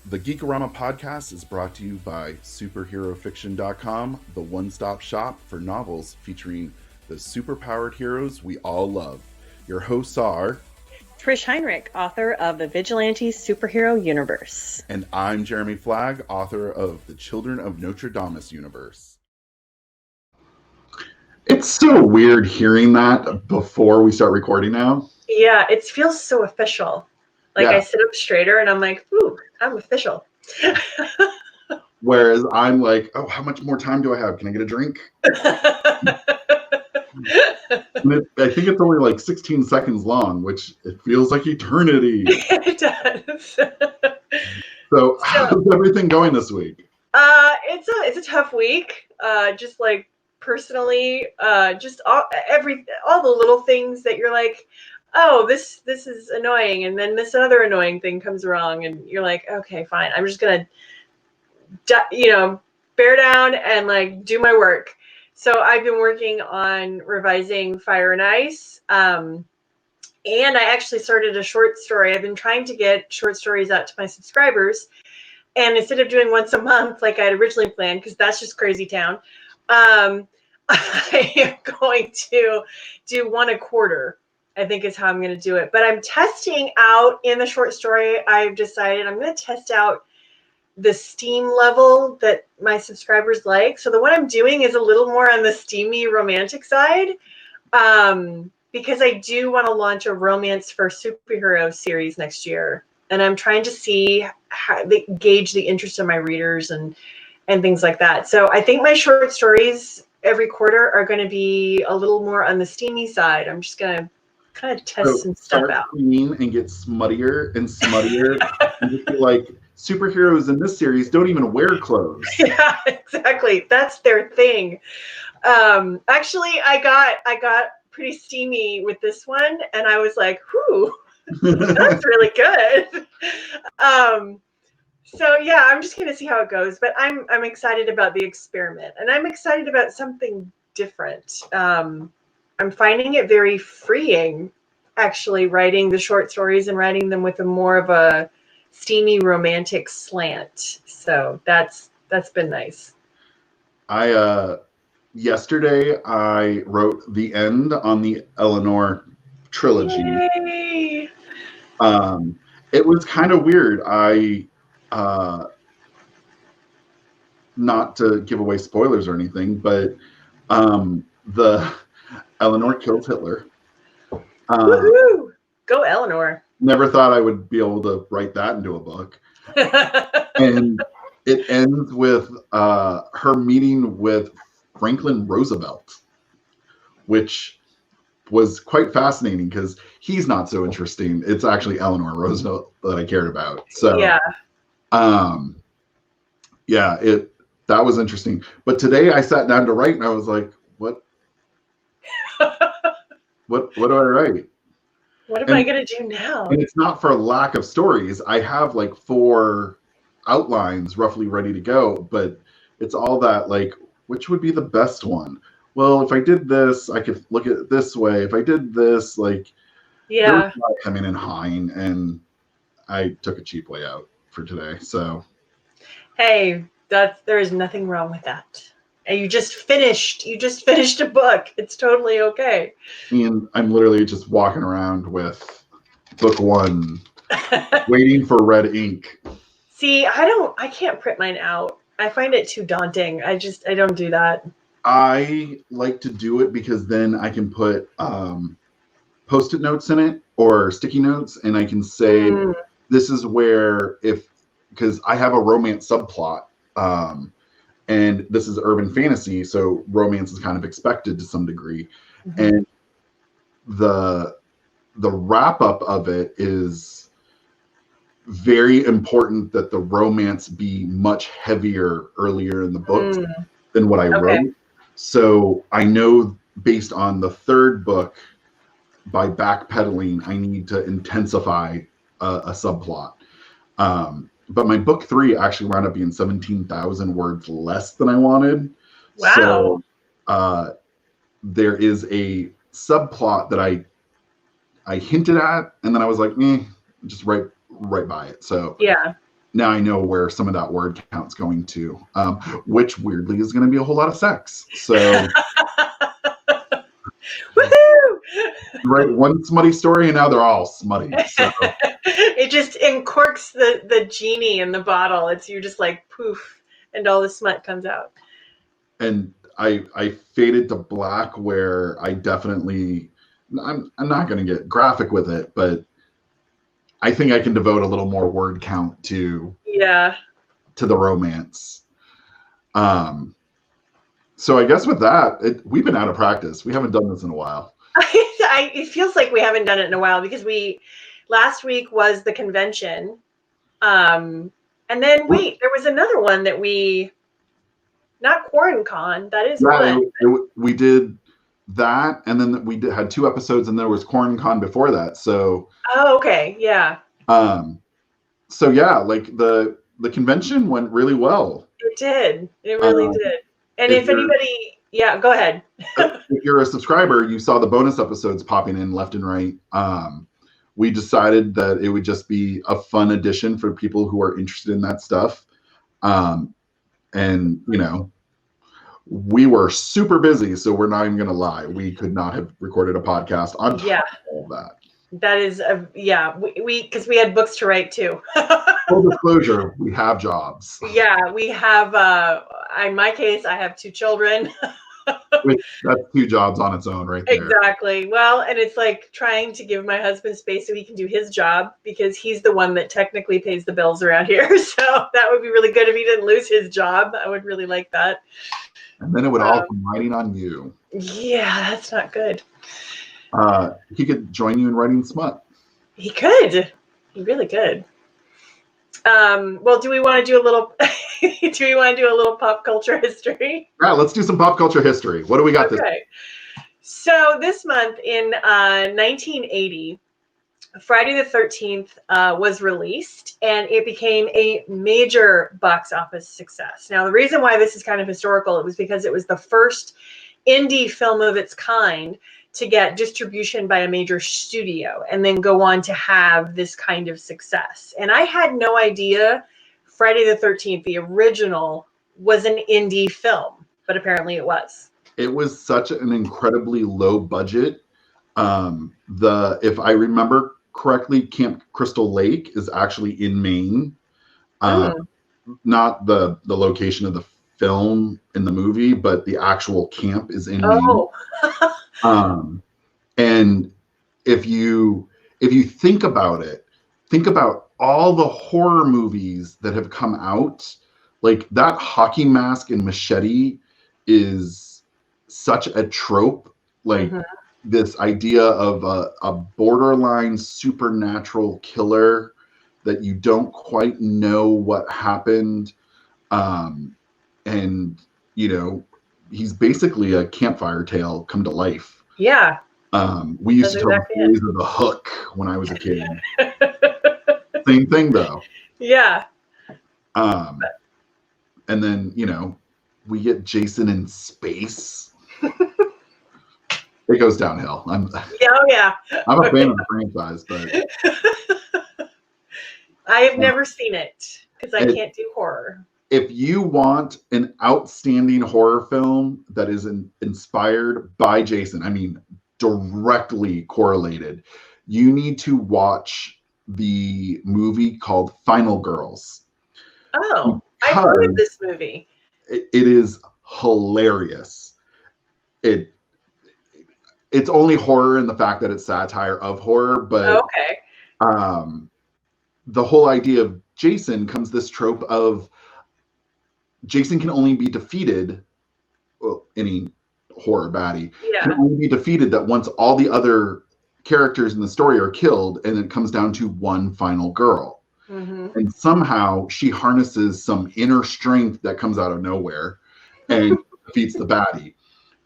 The Geekorama podcast is brought to you by superherofiction.com, the one-stop shop for novels featuring the superpowered heroes we all love. Your hosts are Trish Heinrich, author of the Vigilante Superhero Universe. And I'm Jeremy Flagg, author of the Children of Notre Dame's universe. It's so weird hearing that before we start recording now. Yeah, it feels so official. I sit up straighter and I'm like, ooh, I'm official. Whereas I'm like, oh, how much more time do I have? Can I get a drink? I think it's only like 16 seconds long, which it feels like eternity. It does. So how's everything going this week? It's a tough week. Just like personally, just all the little things that you're like, oh, this is annoying, and then this other annoying thing comes along, and you're like, okay, fine, I'm just gonna, bear down and like do my work. So I've been working on revising Fire and Ice, and I actually started a short story. I've been trying to get short stories out to my subscribers, and instead of doing once a month like I had originally planned, because that's just crazy town, I am going to do one a quarter. I think is how I'm going to do it. But I'm testing out in the short story. I've decided I'm going to test out the steam level that my subscribers like. So the one I'm doing is a little more on the steamy romantic side, because I do want to launch a romance for superhero series next year. And I'm trying to see how they gauge the interest of my readers and things like that. So I think my short stories every quarter are going to be a little more on the steamy side. I'm just going to kind of test some stuff out. Clean and get smuttier and smuttier. And just be like, superheroes in this series don't even wear clothes. Yeah, exactly. That's their thing. Actually, I got pretty steamy with this one, and I was like, whew, that's really good. So yeah, I'm just gonna see how it goes. But I'm excited about the experiment, and I'm excited about something different. I'm finding it very freeing, actually, writing the short stories and writing them with a more of a steamy romantic slant. So that's been nice. Yesterday I wrote the end on the Eleanor trilogy. Yay! It was kind of weird. Not to give away spoilers or anything, but the Eleanor kills Hitler. Woohoo! Go Eleanor. Never thought I would be able to write that into a book. And it ends with her meeting with Franklin Roosevelt, which was quite fascinating because he's not so interesting. It's actually Eleanor Roosevelt that I cared about. So that was interesting. But today I sat down to write and I was like, what do I write? What am I going to do now? And it's not for lack of stories. I have like 4 outlines roughly ready to go, but it's all that like, which would be the best one? Well, if I did this, I could look at it this way. If I did this, like, there was a lot coming in high, and I took a cheap way out for today. So, hey, there is nothing wrong with that. And you just finished a book. It's totally okay. And I'm literally just walking around with book 1, waiting for red ink. See, I can't print mine out. I find it too daunting. I don't do that. I like to do it because then I can put Post-it notes in it or sticky notes, and I can say, this is where, because I have a romance subplot, and this is urban fantasy, so romance is kind of expected to some degree. Mm-hmm. And the wrap up of it is very important that the romance be much heavier earlier in the book than what I wrote. So I know based on the 3rd book, by backpedaling, I need to intensify a subplot. But my book 3 actually wound up being 17,000 words less than I wanted. Wow. So there is a subplot that I hinted at, and then I was like, just right by it. So yeah. now I know where some of that word count's going to, which weirdly is going to be a whole lot of sex. So Woohoo! write one smutty story and now they're all smutty. So It just uncorks the genie in the bottle. You're just like poof, and all the smut comes out. and I faded to black where I'm not going to get graphic with it, but I think I can devote a little more word count to the romance. So I guess with that, we've been out of practice. We haven't done this in a while. It feels like we haven't done it in a while because last week was the convention. And then there was another one that not QuaranCon. That is one. We did that, and then we had 2 episodes, and there was QuaranCon before that. So okay, yeah. So yeah, like the convention went really well. It did. It really did. And if anybody, go ahead. If you're a subscriber, you saw the bonus episodes popping in left and right. We decided that it would just be a fun addition for people who are interested in that stuff. And, we were super busy, so we're not even going to lie. We could not have recorded a podcast on top of all that. That is, because we had books to write too. Full disclosure, we have jobs. Yeah, we have, in my case, I have 2 children. That's 2 jobs on its own right there. Exactly. Well, and it's like trying to give my husband space so he can do his job because he's the one that technically pays the bills around here. So that would be really good if he didn't lose his job. I would really like that. And then it would all come riding on you. Yeah, that's not good. He could join you in writing smut. He could. He really could. Well, do we want to do a little pop culture history? Yeah, let's do some pop culture history. What do we got this month? So this month in 1980, Friday the 13th was released, and it became a major box office success. Now, the reason why this is kind of historical, it was because it was the first indie film of its kind to get distribution by a major studio and then go on to have this kind of success. And I had no idea Friday the 13th, the original, was an indie film, but apparently it was. It was such an incredibly low budget. If I remember correctly, Camp Crystal Lake is actually in Maine. Not the location of the film in the movie, but the actual camp is in Maine. And if you think about it, think about all the horror movies that have come out. Like that hockey mask and machete is such a trope. Like this idea of a borderline supernatural killer that you don't quite know what happened. And, he's basically a campfire tale come to life. Yeah. We used to tell stories of the Hook when I was a kid. Same thing, though. Yeah. And then, we get Jason in space. It goes downhill. I'm a fan of the franchise, but I have never seen it because I can't do horror. If you want an outstanding horror film that is inspired by Jason, I mean, directly correlated, you need to watch the movie called Final Girls. Oh, I've heard of this movie. It is hilarious. It's only horror in the fact that it's satire of horror, but the whole idea of Jason comes this trope of Jason can only be defeated, well, any horror baddie can only be defeated that once all the other characters in the story are killed, and it comes down to one final girl. And somehow she harnesses some inner strength that comes out of nowhere and defeats the baddie.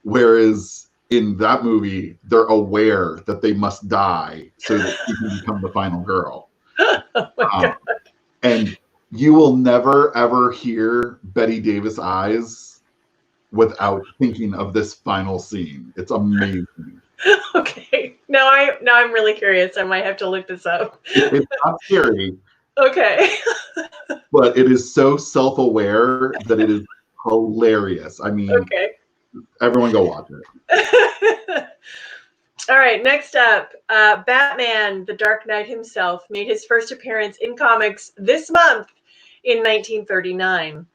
Whereas in that movie, they're aware that they must die so that she can become the final girl. Oh my God. And you will never, ever hear Betty Davis eyes without thinking of this final scene. It's amazing. Okay. Now I'm really curious. I might have to look this up. It's not scary. Okay. But it is so self-aware that it is hilarious. I mean, Okay. everyone go watch it. All right, next up, Batman, the Dark Knight himself, made his first appearance in comics this month in 1939.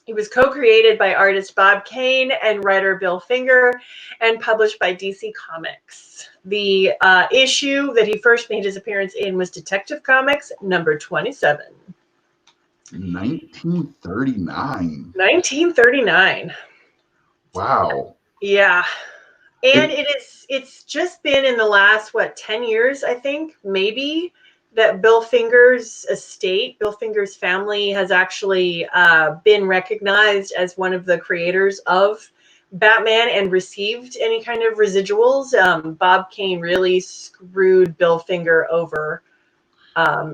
He was co-created by artist Bob Kane and writer Bill Finger and published by DC Comics. The issue that he first made his appearance in was Detective Comics number 27. 1939. 1939. Wow. Yeah. And it's just been in the last, 10 years, I think, maybe, that Bill Finger's estate, Bill Finger's family has actually been recognized as one of the creators of Batman and received any kind of residuals. Bob Kane really screwed Bill Finger over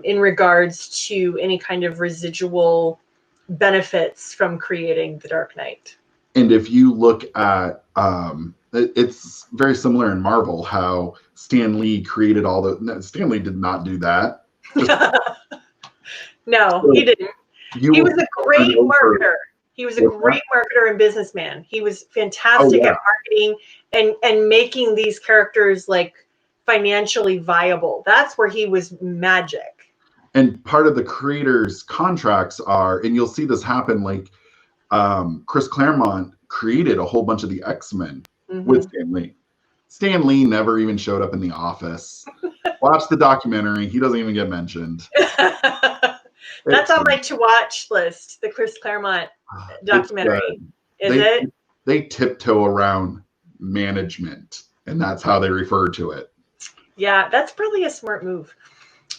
in regards to any kind of residual benefits from creating the Dark Knight. And if you look at, it's very similar in Marvel, how Stan Lee created all the. No, Stan Lee did not do that. No, So he didn't. He was a great marketer. He was a great marketer and businessman. He was fantastic at marketing and making these characters like financially viable. That's where he was magic. And part of the creators' contracts are, and you'll see this happen, like Chris Claremont created a whole bunch of the X-Men with Stan Lee. Stan Lee never even showed up in the office. Watch the documentary. He doesn't even get mentioned. That's on my to-watch list, the Chris Claremont documentary. They tiptoe around management, and that's how they refer to it. Yeah, that's probably a smart move.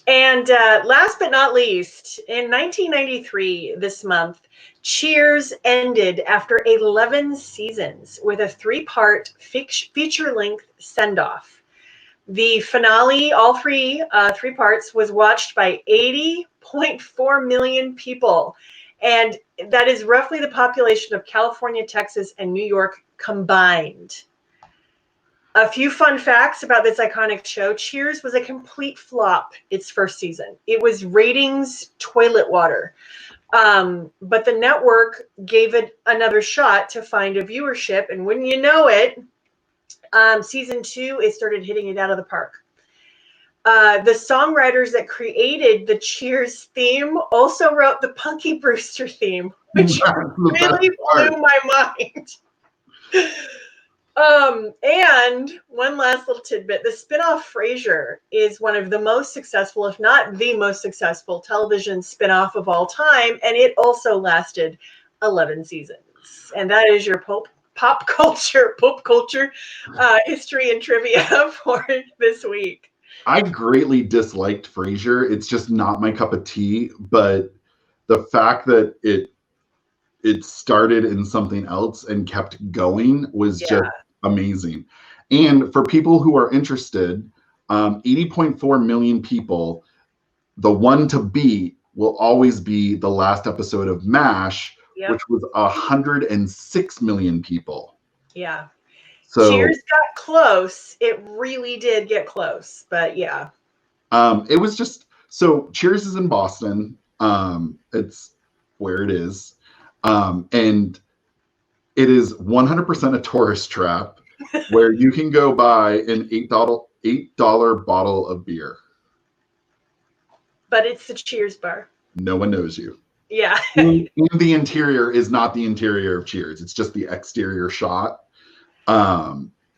And last but not least, in 1993, this month, Cheers ended after 11 seasons with a 3-part feature-length send-off. The finale, all three parts, was watched by 80.4 million people. And that is roughly the population of California, Texas, and New York combined. A few fun facts about this iconic show. Cheers was a complete flop its first season. It was ratings toilet water. But the network gave it another shot to find a viewership. And wouldn't you know it, season 2, it started hitting it out of the park. The songwriters that created the Cheers theme also wrote the Punky Brewster theme, which really blew my mind. And one last little tidbit, the spinoff Frasier is one of the most successful, if not the most successful television spinoff of all time. And it also lasted 11 seasons. And that is your pop culture history and trivia for this week. I greatly disliked Frasier. It's just not my cup of tea, but the fact that it started in something else and kept going was just amazing. And for people who are interested, 80.4 million people, the one to beat will always be the last episode of MASH, which was 106 million people. Yeah. So Cheers got close. It really did get close, but yeah. It was just, so Cheers is in Boston. It's where it is. And it is 100% a tourist trap where you can go buy an $8 bottle of beer. But it's the Cheers bar. No one knows you. Yeah. And the interior is not the interior of Cheers. It's just the exterior shot.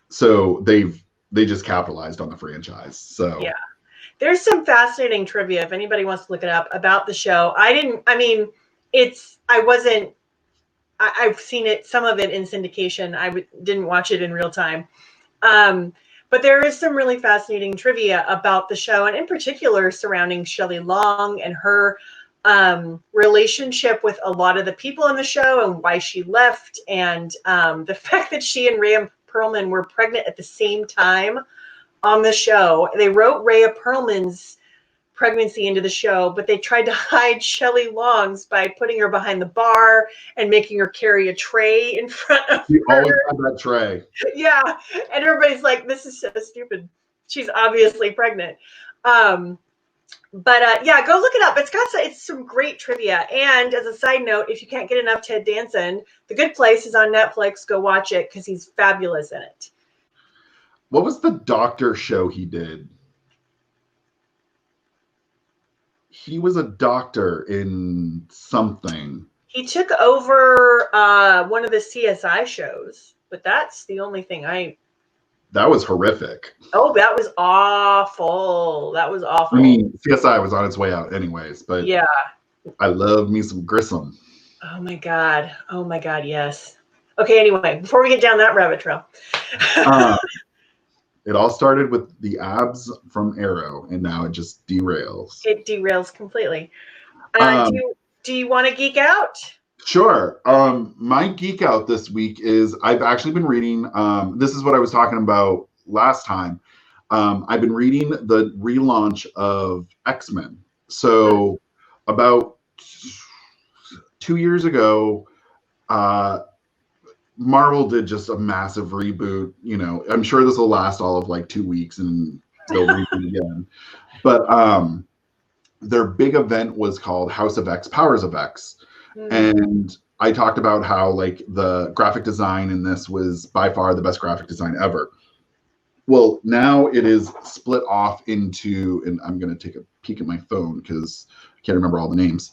So they just capitalized on the franchise. So yeah. There's some fascinating trivia if anybody wants to look it up about the show. I've seen it, some of it in syndication. I didn't watch it in real time. But there is some really fascinating trivia about the show, and in particular surrounding Shelley Long and her relationship with a lot of the people in the show and why she left, and the fact that she and Rhea Perlman were pregnant at the same time on the show. They wrote Rhea Perlman's pregnancy into the show, but they tried to hide Shelley Long's by putting her behind the bar and making her carry a tray in front of her. You always have that tray. Yeah, and everybody's like, this is so stupid. She's obviously pregnant. But yeah, go look it up. It's some great trivia. And as a side note, if you can't get enough Ted Danson, The Good Place is on Netflix. Go watch it because he's fabulous in it. What was the doctor show he did? He was a doctor in something. He took over one of the CSI shows, but that's the only thing That was horrific. Oh, that was awful. That was awful. I mean, CSI was on its way out anyways, but yeah, I love me some Grissom. Oh my God, yes. Okay, anyway, before we get down that rabbit trail. It all started with the abs from Arrow, and now it just derails. It derails completely. Do you want to geek out? Sure. My geek out this week is I've actually been reading. This is what I was talking about last time. I've been reading the relaunch of X-Men. So about 2 years ago, Marvel did just a massive reboot. You know, I'm sure this will last all of like 2 weeks and they'll reboot again. But their big event was called House of X, Powers of X. And I talked about how like the graphic design in this was by far the best graphic design ever. Well, now it is split off into, and I'm going to take a peek at my phone because I can't remember all the names.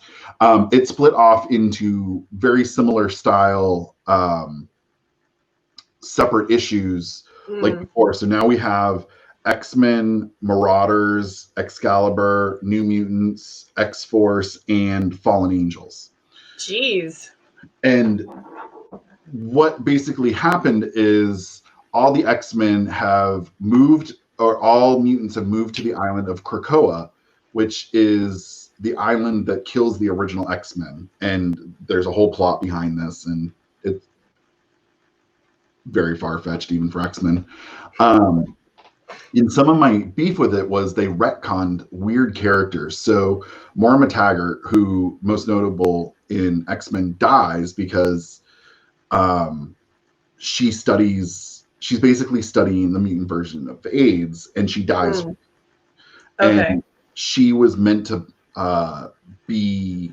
It's split off into very similar style separate issues like before. So now we have X-Men, Marauders, Excalibur, New Mutants, X-Force, and Fallen Angels. Jeez. And what basically happened is all the X-Men have moved, or all mutants have moved to the island of Krakoa, which is the island that kills the original X-Men. And there's a whole plot behind this, and it's very far-fetched even for X-Men. And some of my beef with it was they retconned weird characters. So Moira McTaggart, who most notable in X-Men, dies because she's basically studying the mutant version of AIDS, and she dies. Okay. And she was meant to be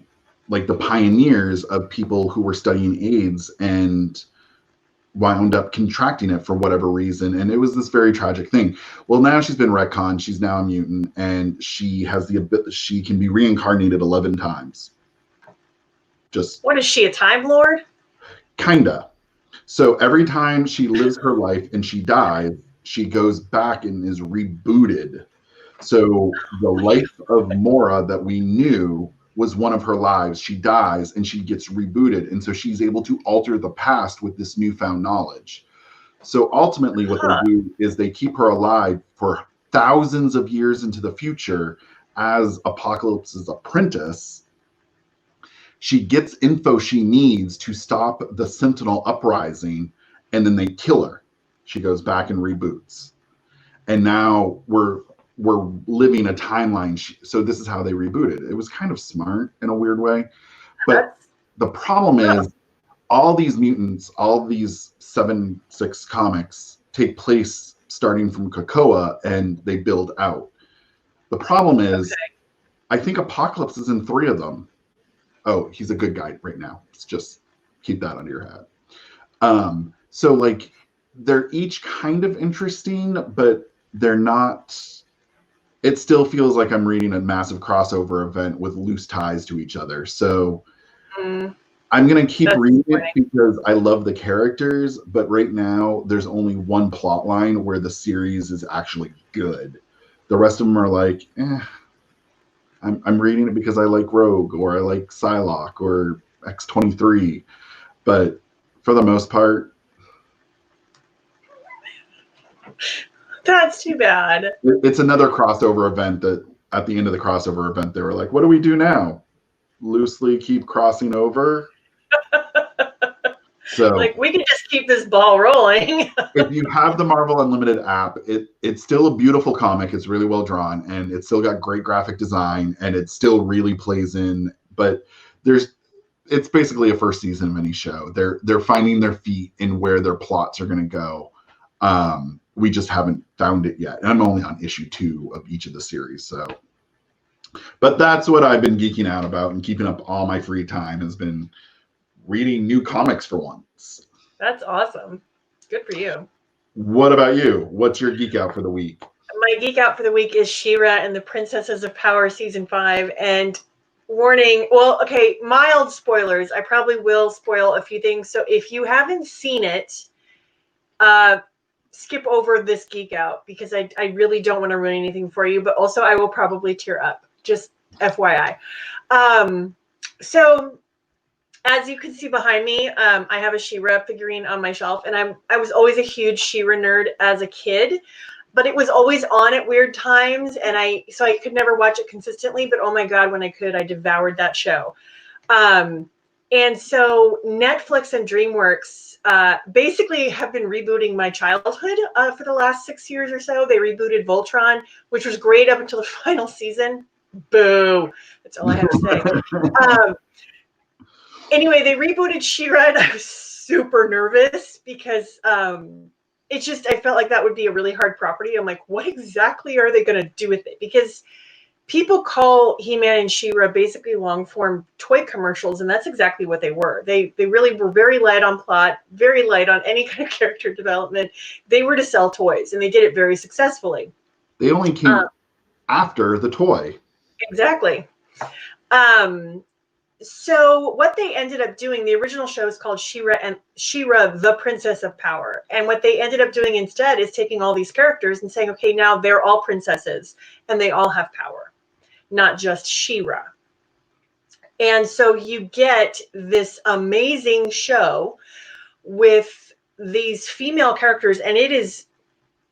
like the pioneers of people who were studying AIDS and wound up contracting it for whatever reason. And it was this very tragic thing. Well, now she's been retconned. She's now a mutant, and she has she can be reincarnated 11 times. What is she, a Time Lord? Kinda. So every time she lives her life and she dies, she goes back and is rebooted. So the life of Moira that we knew was one of her lives. She dies and she gets rebooted. And so she's able to alter the past with this newfound knowledge. So ultimately what they do is they keep her alive for thousands of years into the future as Apocalypse's apprentice. She gets info she needs to stop the Sentinel uprising, and then they kill her. She goes back and reboots. And now we're living a timeline. So this is how they rebooted. It was kind of smart in a weird way. But the problem is all these mutants, all these 7/6 comics take place starting from Krakoa, and they build out. The problem is, I think Apocalypse is in 3 of them. Oh, he's a good guy right now. Just keep that under your hat. So like they're each kind of interesting, but they're not. It still feels like I'm reading a massive crossover event with loose ties to each other. So I'm going to keep reading it because I love the characters, but right now there's only one plot line where the series is actually good. The rest of them are like, I'm reading it because I like Rogue, or I like Psylocke, or X-23. But for the most part, that's too bad. It's another crossover event that at the end of the crossover event, they were like, what do we do now? Loosely keep crossing over? So like, we can just keep this ball rolling. If you have the Marvel Unlimited app, it's still a beautiful comic. It's really well drawn, and it's still got great graphic design, and it still really plays in. But it's basically a first season of any show. They're finding their feet in where their plots are going to go. We just haven't found it yet. And I'm only on issue 2 of each of the series, so But that's what I've been geeking out about and keeping up all my free time has been reading new comics for once. That's awesome. Good for you. What about you? What's your geek out for the week? My geek out for the week is She-Ra and the Princesses of Power season 5. And warning, well, okay, mild spoilers. I probably will spoil a few things. So if you haven't seen it, skip over this geek out because I really don't want to ruin anything for you. But also, I will probably tear up. Just FYI. So as you can see behind me, I have a She-Ra figurine on my shelf, and I was always a huge She-Ra nerd as a kid, but it was always on at weird times, and so I could never watch it consistently. But oh my god, when I could, I devoured that show. And so Netflix and DreamWorks basically have been rebooting my childhood for the last 6 years or so. They rebooted Voltron, which was great up until the final season. Boo! That's all I have to say. Anyway, they rebooted She-Ra, and I was super nervous because it's just, I felt like that would be a really hard property. I'm like, what exactly are they going to do with it? Because people call He-Man and She-Ra basically long-form toy commercials, and that's exactly what they were. They really were very light on plot, very light on any kind of character development. They were to sell toys, and they did it very successfully. They only came after the toy. Exactly. So what they ended up doing, the original show is called She-Ra and She-Ra, the Princess of Power. And what they ended up doing instead is taking all these characters and saying, okay, now they're all princesses and they all have power, not just She-Ra. And so you get this amazing show with these female characters, and it is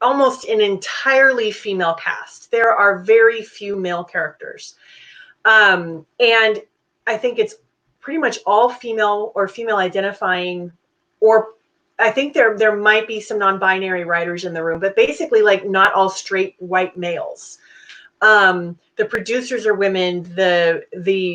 almost an entirely female cast. There are very few male characters. And I think it's pretty much all female or female identifying, or I think there might be some non-binary writers in the room, but basically like not all straight white males. The producers are women. The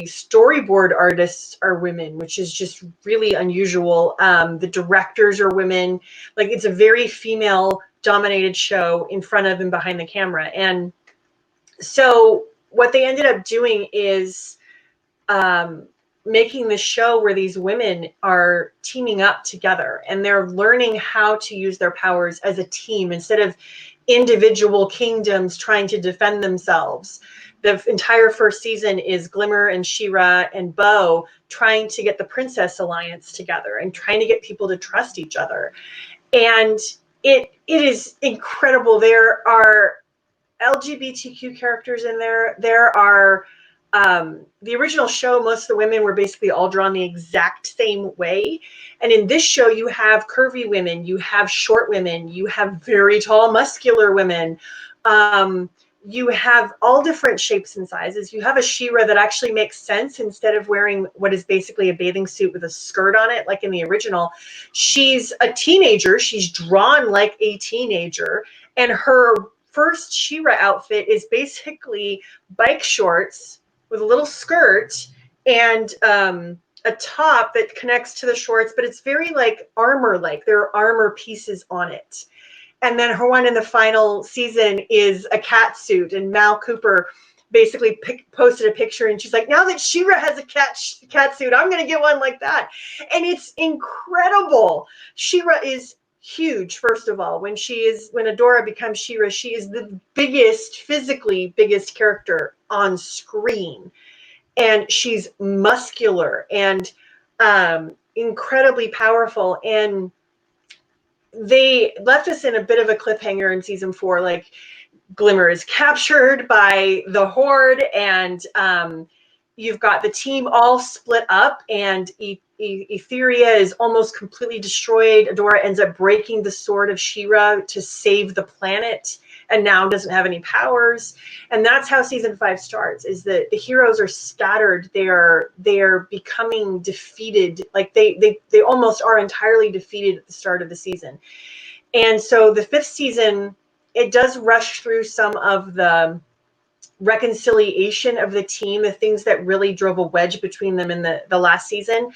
storyboard artists are women, which is just really unusual. The directors are women. Like, it's a very female dominated show in front of and behind the camera. And so what they ended up doing is making this show where these women are teaming up together and they're learning how to use their powers as a team instead of individual kingdoms trying to defend themselves. The entire first season is Glimmer and She-Ra and Bo trying to get the Princess Alliance together and trying to get people to trust each other. And it is incredible. There are LGBTQ characters in there. There are the original show, most of the women were basically all drawn the exact same way. And in this show, you have curvy women, you have short women, you have very tall, muscular women. You have all different shapes and sizes. You have a She-Ra that actually makes sense. Instead of wearing what is basically a bathing suit with a skirt on it, like in the original, she's a teenager. She's drawn like a teenager. And her first She-Ra outfit is basically bike shorts with a little skirt and a top that connects to the shorts, but it's very like armor-like. There are armor pieces on it. And then her one in the final season is a cat suit, and Mal Cooper basically posted a picture, and she's like, now that She-Ra has a cat suit, I'm going to get one like that. And it's incredible. She-Ra is huge. First of all, when Adora becomes She-Ra, she is the physically biggest character on screen, and she's muscular and incredibly powerful. And they left us in a bit of a cliffhanger in season 4. Like, Glimmer is captured by the Horde, and you've got the team all split up, and Etheria is almost completely destroyed. Adora ends up breaking the sword of She-Ra to save the planet, and now doesn't have any powers. And that's how season 5 starts, is that the heroes are scattered. They are becoming defeated. Like, they almost are entirely defeated at the start of the season. And so the 5th season, it does rush through some of the reconciliation of the team, the things that really drove a wedge between them in the last season.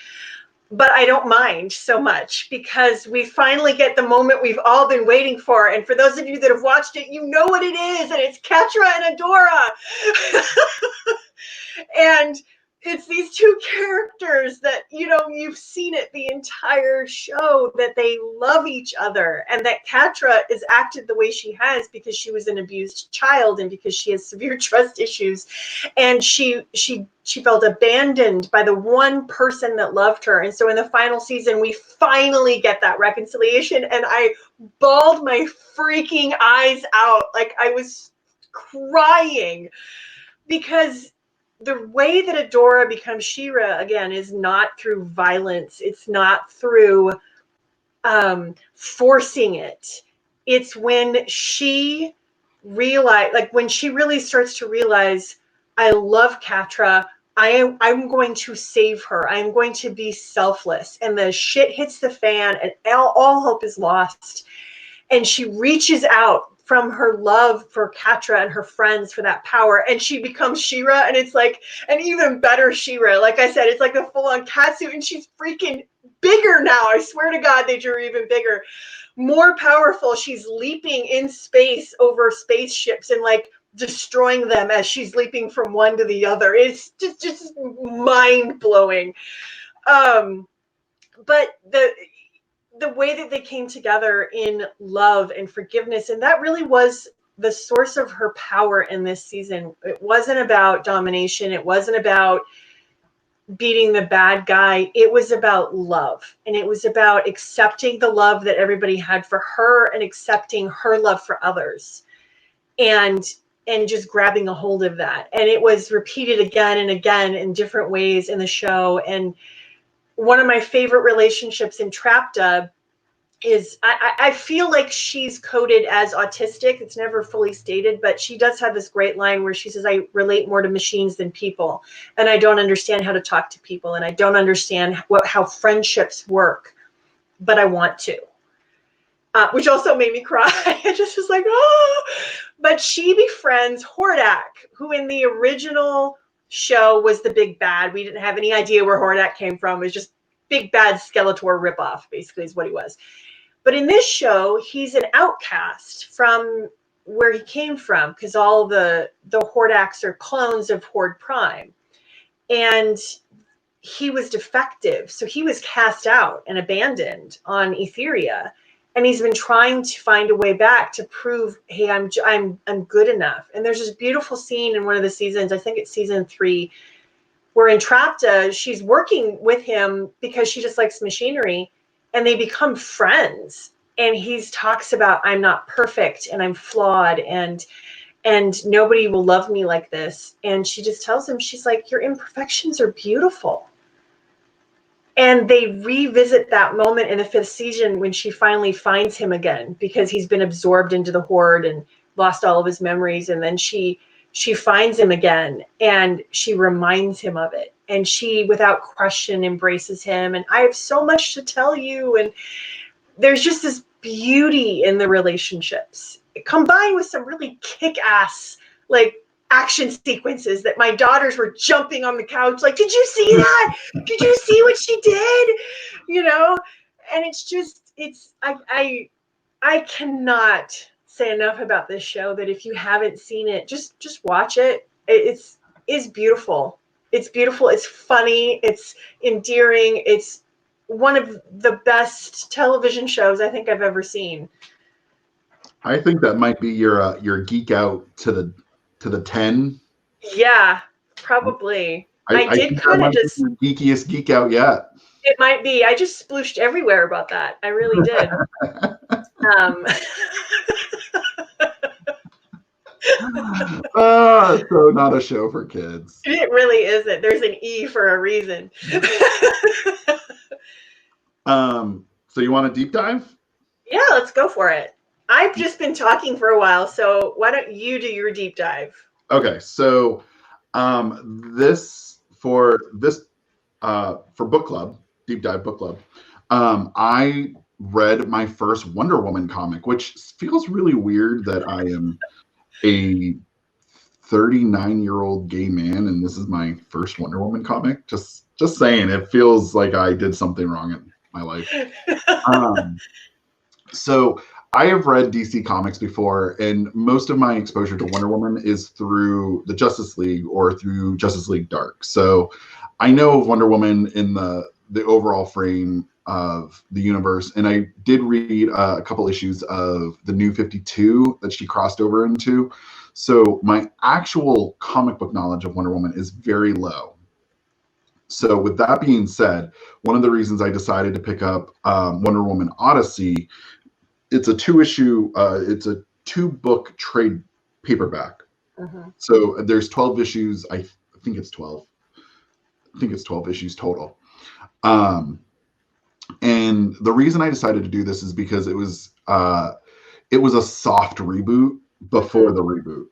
but I don't mind so much because we finally get the moment we've all been waiting for. And for those of you that have watched it, you know what it is, and it's Ketra and Adora. And it's these two characters that, you know, you've seen it the entire show, that they love each other, and that Katra is acted the way she has because she was an abused child and because she has severe trust issues, and she felt abandoned by the one person that loved her. And so in the final season, we finally get that reconciliation, and I bawled my freaking eyes out. Like, I was crying because the way that Adora becomes She-Ra again is not through violence. It's not through forcing it. It's when she when she really starts to realize, I love Katra. I'm going to save her. I'm going to be selfless. And the shit hits the fan, and all hope is lost. And she reaches out from her love for Katra and her friends for that power, and she becomes She-Ra, and it's like an even better She-Ra. Like I said, it's like a full-on catsuit, and she's freaking bigger now. I swear to God, they drew her even bigger, more powerful. She's leaping in space over spaceships and like destroying them as she's leaping from one to the other. It's just mind-blowing. But the way that they came together in love and forgiveness, and that really was the source of her power in this season. It wasn't about domination. It wasn't about beating the bad guy. It was about love, and it was about accepting the love that everybody had for her and accepting her love for others, and just grabbing a hold of that. And it was repeated again and again in different ways in the show. And one of my favorite relationships in Trapta is I feel like she's coded as autistic. It's never fully stated, but she does have this great line where she says, I relate more to machines than people, and I don't understand how to talk to people, and I don't understand how friendships work, but I want to. Which also made me cry. I just was like, oh. But she befriends Hordak, who in the original show was the big bad. We didn't have any idea where Hordak came from. It was just big bad Skeletor ripoff, basically, is what he was. But in this show, he's an outcast from where he came from, because all the Hordaks are clones of Horde Prime. And he was defective, so he was cast out and abandoned on Etheria. And he's been trying to find a way back to prove, hey, I'm good enough. And there's this beautiful scene in one of the seasons, I think it's season 3, where in Trapta, she's working with him because she just likes machinery, and they become friends. And he talks about, I'm not perfect, and I'm flawed, and nobody will love me like this. And she just tells him, she's like, your imperfections are beautiful. And they revisit that moment in the 5th season when she finally finds him again, because he's been absorbed into the Horde and lost all of his memories. And then she finds him again, and she reminds him of it. And she, without question, embraces him. And I have so much to tell you. And there's just this beauty in the relationships, combined with some really kick-ass, like, action sequences that my daughters were jumping on the couch like, did you see that? Did you see what she did? You know? And it's just, I cannot say enough about this show, that if you haven't seen it, just watch it. It's beautiful. It's beautiful. It's funny. It's endearing. It's one of the best television shows I think I've ever seen. I think that might be your geek out to the 10. Yeah, probably. I did kind of just geekiest geek out yet. It might be. I just splooshed everywhere about that. I really did. So not a show for kids. It really isn't. There's an E for a reason. So you want a deep dive? Yeah, let's go for it. I've just been talking for a while, so why don't you do your deep dive? Okay, so for book club, deep dive book club, I read my first Wonder Woman comic, which feels really weird that I am a 39-year-old gay man and this is my first Wonder Woman comic. Just Just saying, it feels like I did something wrong in my life. So I have read DC Comics before, and most of my exposure to Wonder Woman is through the Justice League or through Justice League Dark. So I know of Wonder Woman in the overall frame of the universe, and I did read a couple issues of the New 52 that she crossed over into. So my actual comic book knowledge of Wonder Woman is very low. So with that being said, one of the reasons I decided to pick up Wonder Woman Odyssey, it's a it's a 2-book trade paperback. So there's 12 issues. I think it's 12. I think it's 12 issues total. And the reason I decided to do this is because it was a soft reboot before the reboot.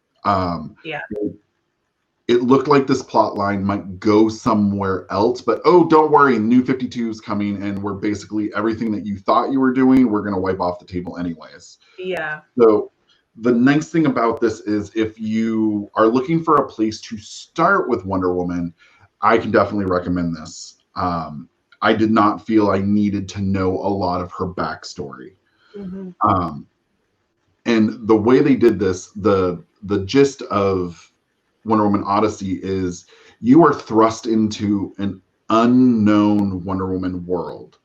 It looked like this plot line might go somewhere else, but don't worry, New 52 is coming, and we're basically everything that you thought you were doing, we're going to wipe off the table anyways. Yeah. So the nice thing about this is if you are looking for a place to start with Wonder Woman, I can definitely recommend this. I did not feel I needed to know a lot of her backstory. And the way they did this, the gist of Wonder Woman Odyssey is you are thrust into an unknown Wonder Woman world.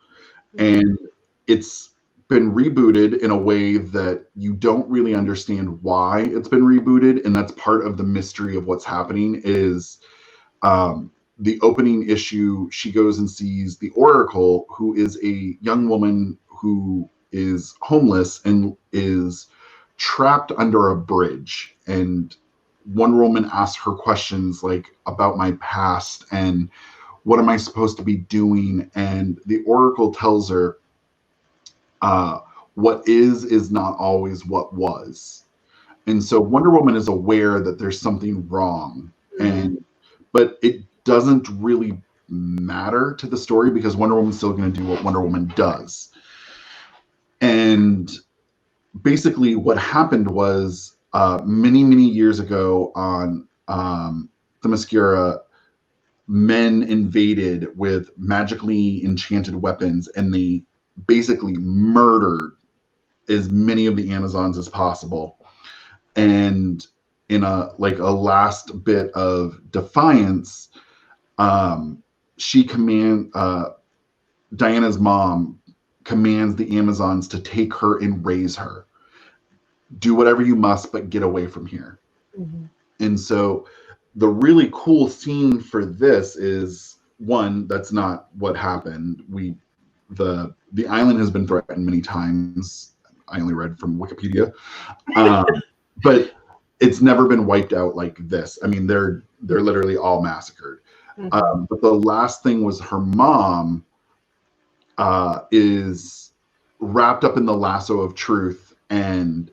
And it's been rebooted in a way that you don't really understand why it's been rebooted. And that's part of the mystery of what's happening is the opening issue, she goes and sees the Oracle, who is a young woman who is homeless and is trapped under a bridge. And Wonder Woman asks her questions like about my past and what am I supposed to be doing? And the Oracle tells her what is not always what was. And so Wonder Woman is aware that there's something wrong. But it doesn't really matter to the story because Wonder Woman's still going to do what Wonder Woman does. And basically what happened was many, many years ago on Themyscira, men invaded with magically enchanted weapons, and they basically murdered as many of the Amazons as possible. And in a last bit of defiance, Diana's mom commands the Amazons to take her and raise her. Do whatever you must, but get away from here. And so the really cool scene for this is, one, that's not what happened. The island has been threatened many times. I only read from Wikipedia. But it's never been wiped out like this. I mean, they're literally all massacred. But the last thing was her mom is wrapped up in the lasso of truth, and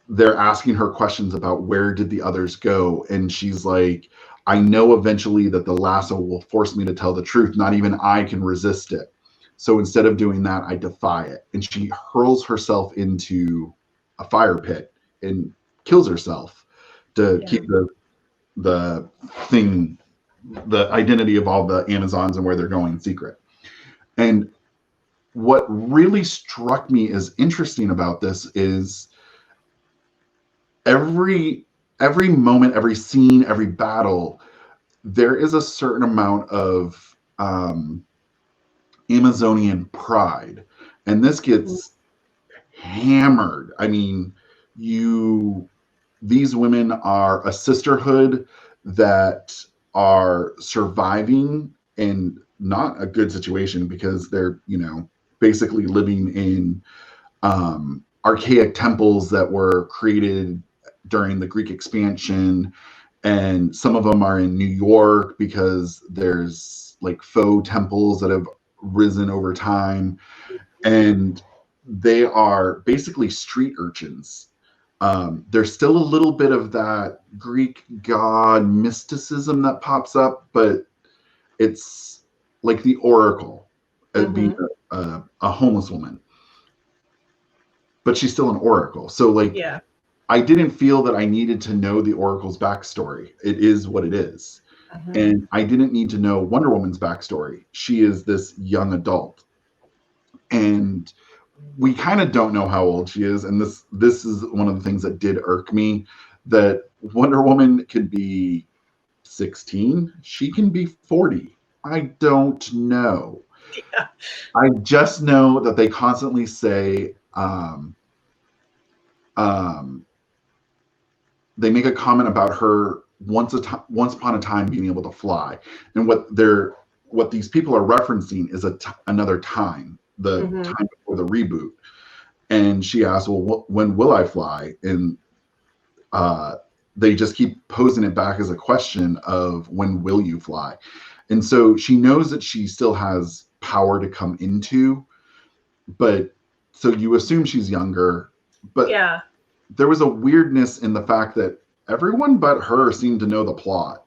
they're asking her questions about where did the others go. And she's like, I know eventually that the lasso will force me to tell the truth. Not even I can resist it. So instead of doing that, I defy it. And she hurls herself into a fire pit and kills herself to keep the identity of all the Amazons and where they're going secret. And what really struck me as interesting about this is every moment, every scene, every battle, there is a certain amount of Amazonian pride. And this gets hammered. I mean, these women are a sisterhood that are surviving in not a good situation because they're, basically living in archaic temples that were created during the Greek expansion. And some of them are in New York because there's like faux temples that have risen over time. And they are basically street urchins. There's still a little bit of that Greek god mysticism that pops up, but it's like the Oracle being a homeless woman. But she's still an Oracle. So I didn't feel that I needed to know the Oracle's backstory. It is what it is. And I didn't need to know Wonder Woman's backstory. She is this young adult. And we kind of don't know how old she is. And this is one of the things that did irk me, that Wonder Woman could be 16. She can be 40. I don't know. Yeah. I just know that they constantly say, they make a comment about her once upon a time being able to fly, and what these people are referencing is another time, the time before the reboot. And she asks, well, when will I fly? And they just keep posing it back as a question of, when will you fly? And so she knows that she still has power to come into, but so you assume she's younger. But yeah, there was a weirdness in the fact that everyone but her seemed to know the plot.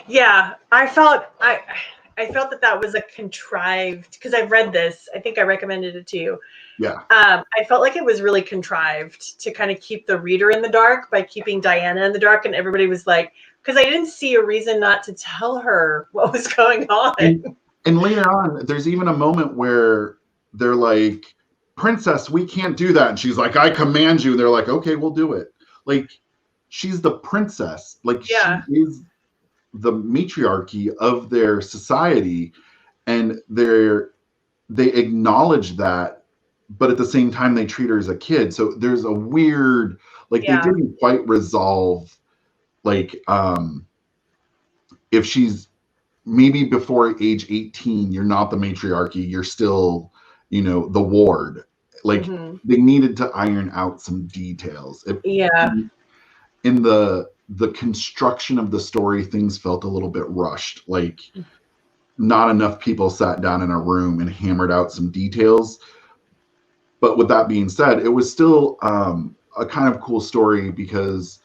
Yeah, I felt that was a contrived, because I've read this. I think I recommended it to you. Yeah. I felt like it was really contrived to kind of keep the reader in the dark by keeping Diana in the dark, and everybody was like, because I didn't see a reason not to tell her what was going on. And later on, there's even a moment where they're like, "Princess, we can't do that." And she's like, "I command you." And they're like, "Okay, we'll do it." Like, she's the princess. Like, Yeah. she is the matriarchy of their society, and they acknowledge that, but at the same time they treat her as a kid. So there's a weird, like, they didn't quite resolve, like, if she's maybe before age 18, you're not the matriarchy, you're still, the ward. Like, they needed to iron out some details. In the construction of the story, things felt a little bit rushed. Like, not enough people sat down in a room and hammered out some details. But with that being said, it was still a kind of cool story, because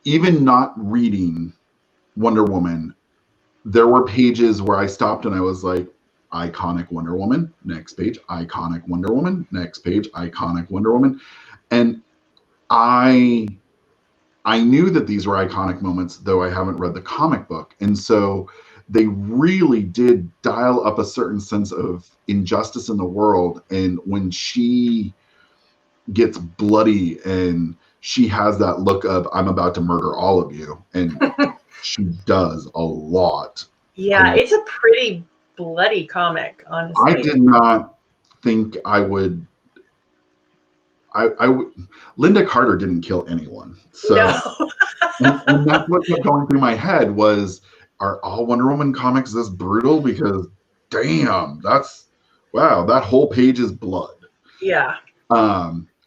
even not reading Wonder Woman, there were pages where I stopped and I was like, iconic Wonder Woman, next page, iconic Wonder Woman, next page, iconic Wonder Woman. And I knew that these were iconic moments, though I haven't read the comic book. And so they really did dial up a certain sense of injustice in the world. And when she gets bloody and she has that look of, I'm about to murder all of you. And she does a lot. Yeah, it's a pretty bloody comic, honestly. I did not think I would. Linda Carter didn't kill anyone. So no. and that's what kept going through my head was, are all Wonder Woman comics this brutal? Because damn, that whole page is blood. Yeah.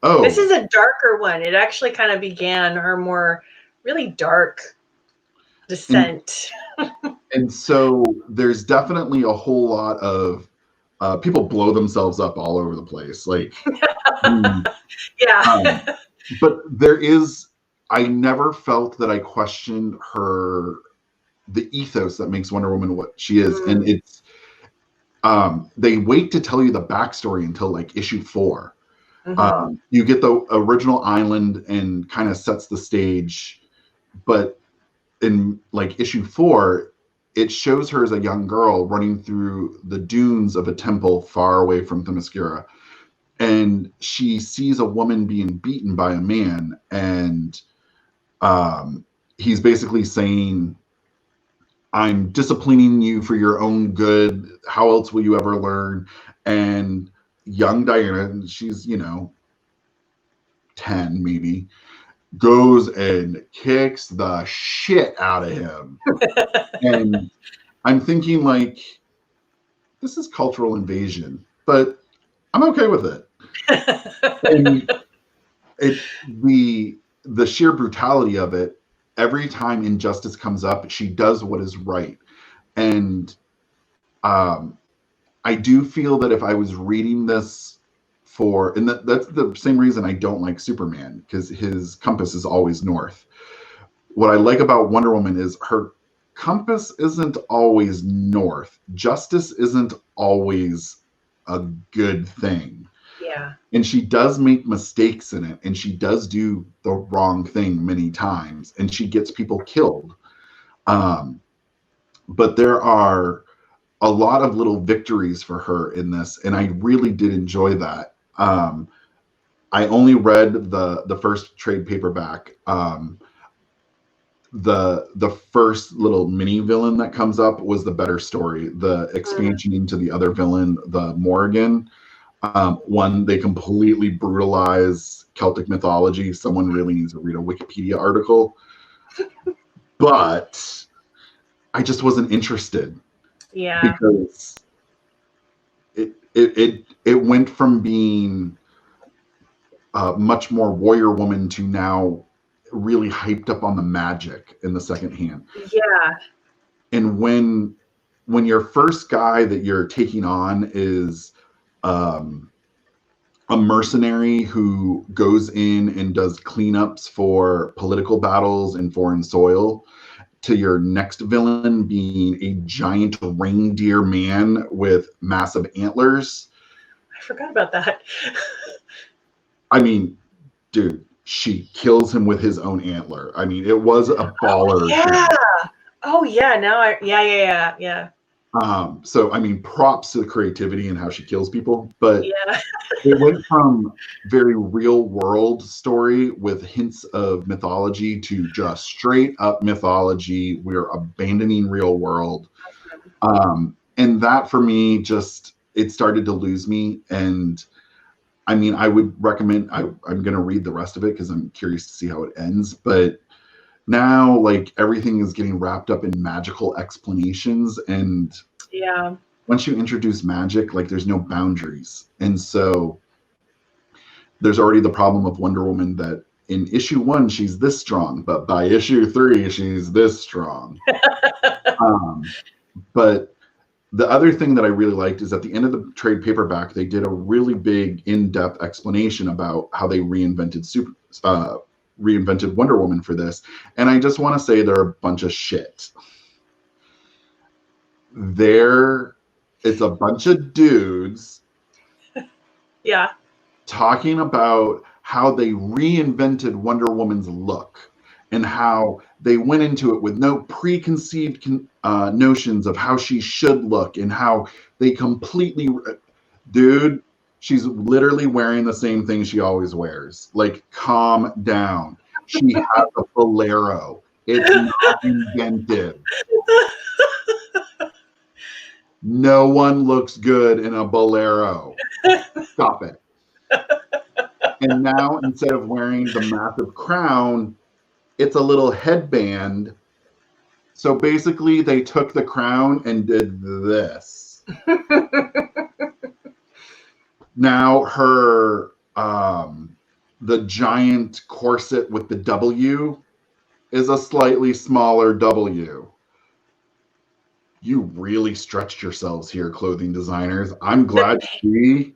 This is a darker one. It actually kind of began her more really dark descent. And so there's definitely a whole lot of people blow themselves up all over the place. Like, yeah. But I never felt that I questioned the ethos that makes Wonder Woman what she is. And it's, they wait to tell you the backstory until like issue 4. You get the original island and kind of sets the stage, but in like issue 4, it shows her as a young girl running through the dunes of a temple far away from Themyscira. And she sees a woman being beaten by a man. And he's basically saying, I'm disciplining you for your own good. How else will you ever learn? And young Diana, she's, 10 maybe, goes and kicks the shit out of him. And I'm thinking, like, this is cultural invasion, but I'm okay with it. And the sheer brutality of it, every time injustice comes up, she does what is right. And I do feel that if I was reading this and that's the same reason I don't like Superman, because his compass is always north. What I like about Wonder Woman is her compass isn't always north. Justice isn't always a good thing. Yeah. And she does make mistakes in it, and she does do the wrong thing many times, and she gets people killed. But there are a lot of little victories for her in this, and I really did enjoy that. I only read the first trade paperback. The first little mini villain that comes up was the better story. The expansion into the other villain, the Morrigan, one, they completely brutalize Celtic mythology. Someone really needs to read a Wikipedia article. But I just wasn't interested. Yeah. Because it went from being much more warrior woman to now really hyped up on the magic in the second hand. Yeah. And when your first guy that you're taking on is a mercenary who goes in and does cleanups for political battles in foreign soil, to your next villain being a giant reindeer man with massive antlers. I forgot about that. I mean, dude, she kills him with his own antler. I mean, it was a baller. Oh, yeah. Oh, yeah. Now yeah. So, I mean, props to the creativity and how she kills people. But yeah. It went from very real world story with hints of mythology to just straight up mythology. We're abandoning real world. And that for me, just, it started to lose me. And I mean, I would recommend, I'm going to read the rest of it because I'm curious to see how it ends. But now, like, everything is getting wrapped up in magical explanations. And yeah, once you introduce magic, like, there's no boundaries. And so there's already the problem of Wonder Woman that in issue 1, she's this strong, but by issue 3, she's this strong. But the other thing that I really liked is at the end of the trade paperback, they did a really big in-depth explanation about how they reinvented Wonder Woman for this. And I just want to say they're a bunch of shit. It's a bunch of dudes yeah, talking about how they reinvented Wonder Woman's look and how they went into it with no preconceived notions of how she should look and how they completely... Dude, she's literally wearing the same thing she always wears. Like, calm down. She has a bolero. It's not inventive. No one looks good in a bolero. Stop it. And now, instead of wearing the massive crown, it's a little headband. So basically, they took the crown and did this. Now her, the giant corset with the W is a slightly smaller W. You really stretched yourselves here, clothing designers. I'm glad to see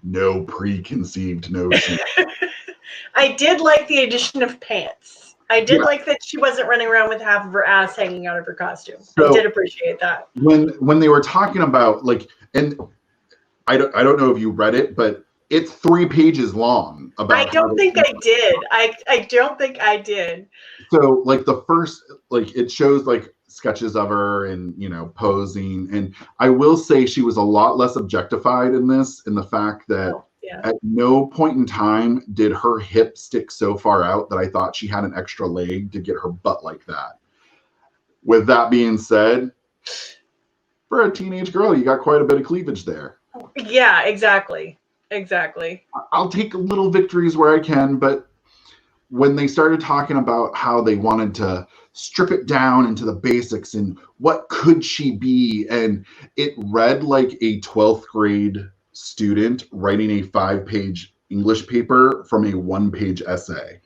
no preconceived notion. I did like the addition of pants. I did like that she wasn't running around with half of her ass hanging out of her costume. So, I did appreciate that. When they were talking about, like, and I don't know if you read it, but it's 3 pages long. I don't think I did. I don't think I did. So, like, the first, like, it shows like sketches of her and, you know, posing, and I will say she was a lot less objectified in this, in the fact that at no point in time did her hip stick so far out that I thought she had an extra leg to get her butt like that. With that being said, for a teenage girl, you got quite a bit of cleavage there. Yeah, exactly. I'll take little victories where I can, but when they started talking about how they wanted to strip it down into the basics and what could she be, and it read like a 12th grade student writing a 5-page English paper from a 1-page essay.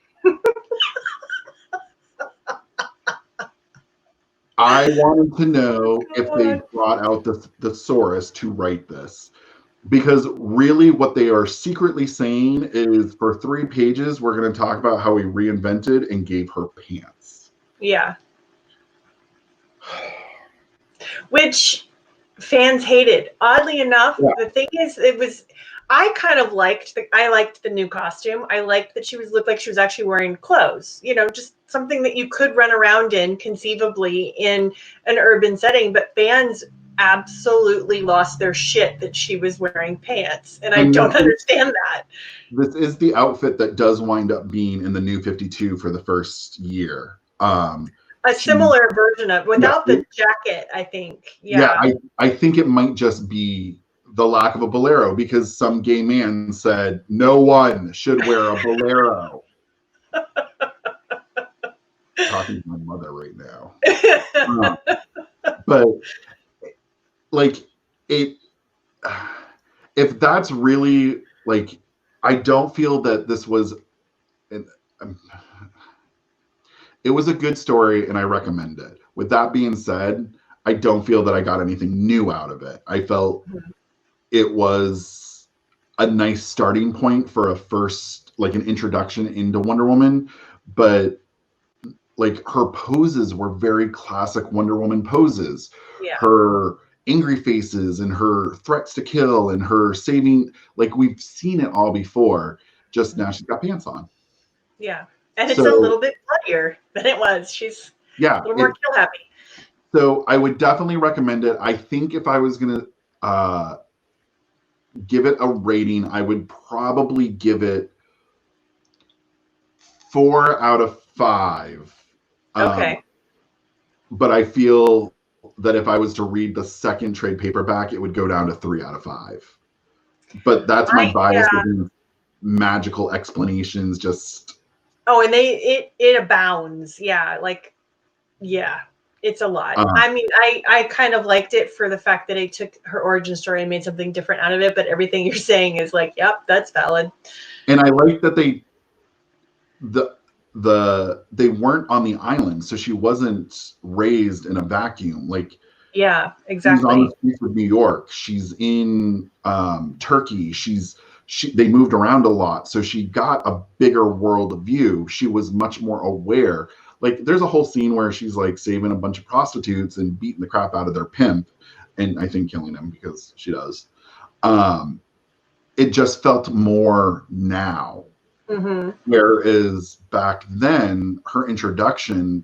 I wanted to know if they brought out the thesaurus to write this. Because really what they are secretly saying is, for 3 pages, we're going to talk about how we reinvented and gave her pants. Yeah. Which fans hated. Oddly enough, the thing is, I kind of liked the new costume. I liked that looked like she was actually wearing clothes, just something that you could run around in conceivably in an urban setting, but fans absolutely lost their shit that she was wearing pants. And I don't understand that. This is the outfit that does wind up being in the New 52 for the first year. A similar version of, without the jacket, I think. Yeah, I think it might just be the lack of a bolero, because some gay man said no one should wear a bolero. Talking to my mother right now. But like it, if that's really like, I don't feel that this was, it was a good story and I recommend it. With that being said, I don't feel that I got anything new out of it. I felt it was a nice starting point for a first, like an introduction into Wonder Woman, but like her poses were very classic Wonder Woman poses. Yeah. Her angry faces and her threats to kill and her saving, like we've seen it all before, just now she's got pants on. Yeah. And it's a little bit bloodier than it was. She's a little more kill happy. So I would definitely recommend it. I think if I was going to give it a rating, I would probably give it 4 out of 5. Okay. But I feel that if I was to read the second trade paperback, it would go down to 3 out of 5. But that's my bias with magical explanations. Just and it abounds. Yeah, it's a lot. I mean, I kind of liked it for the fact that it took her origin story and made something different out of it. But everything you're saying is like, yep, that's valid. And I like that they weren't on the island, so she wasn't raised in a vacuum. Like, yeah, exactly. She's on the streets of New York. She's in Turkey. They moved around a lot, so she got a bigger world view. She was much more aware. Like, there's a whole scene where she's like saving a bunch of prostitutes and beating the crap out of their pimp, and I think killing him, because she does. It just felt more now. Mm-hmm. Whereas back then, her introduction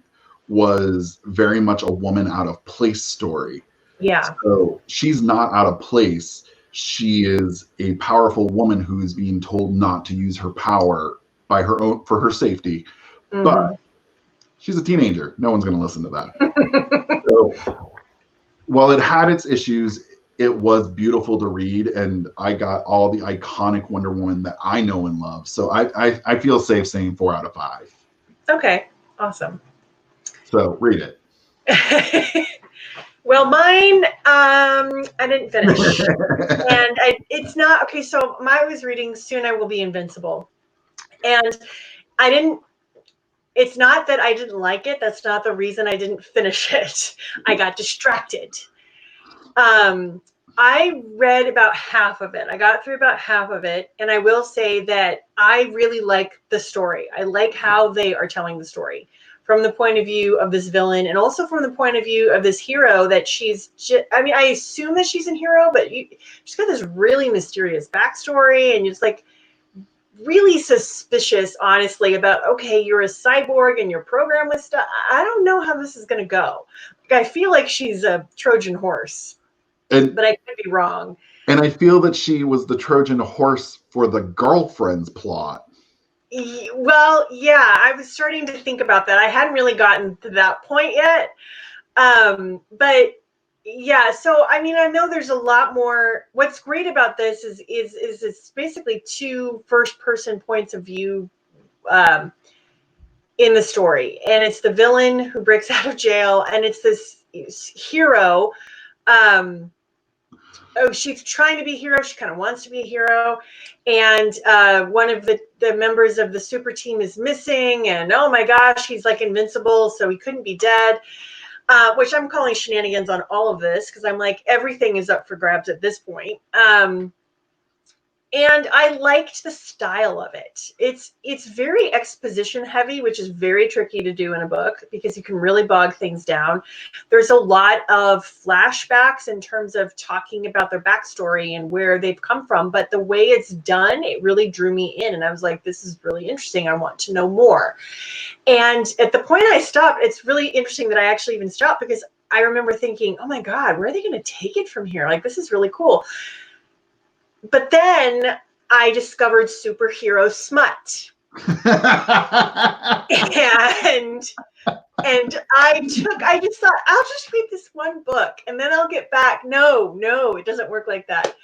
was very much a woman out of place story. Yeah. So she's not out of place. She is a powerful woman who is being told not to use her power by her own, for her safety. Mm-hmm. But she's a teenager. No one's going to listen to that. So while it had its issues, it was beautiful to read, and I got all the iconic Wonder Woman that I know and love. So I feel safe saying 4 out of 5. Okay, awesome. So read it. Well, mine, I didn't finish, and it's not okay. So I was reading Soon I Will Be Invincible, and I didn't. It's not that I didn't like it. That's not the reason I didn't finish it. I got distracted. I read about half of it. I got through about half of it. And I will say that I really like the story. I like how they are telling the story from the point of view of this villain, and also from the point of view of this hero that she's just, I mean, I assume that she's a hero, but she's got this really mysterious backstory, and it's like really suspicious, honestly, about, okay, you're a cyborg and you're programmed with stuff. I don't know how this is going to go. Like, I feel like she's a Trojan horse. But I could be wrong. And I feel that she was the Trojan horse for the girlfriend's plot. Well, yeah, I was starting to think about that. I hadn't really gotten to that point yet. But yeah, so I mean, I know there's a lot more. What's great about this is it's basically 2 first-person points of view in the story. And it's the villain who breaks out of jail, and it's this hero. She's trying to be a hero. She kind of wants to be a hero. And one of the members of the super team is missing. And oh my gosh, he's like invincible, so he couldn't be dead. Which I'm calling shenanigans on all of this, because I'm like, everything is up for grabs at this point. And And I liked the style of it. It's very exposition heavy, which is very tricky to do in a book because you can really bog things down. There's a lot of flashbacks in terms of talking about their backstory and where they've come from. But the way it's done, it really drew me in. And I was like, this is really interesting. I want to know more. And at the point I stopped, it's really interesting that I actually even stopped because I remember thinking, oh my God, where are they going to take it from here? Like, this is really cool. But then I discovered superhero smut. and I just thought, I'll just read this one book and then I'll get back. No, it doesn't work like that.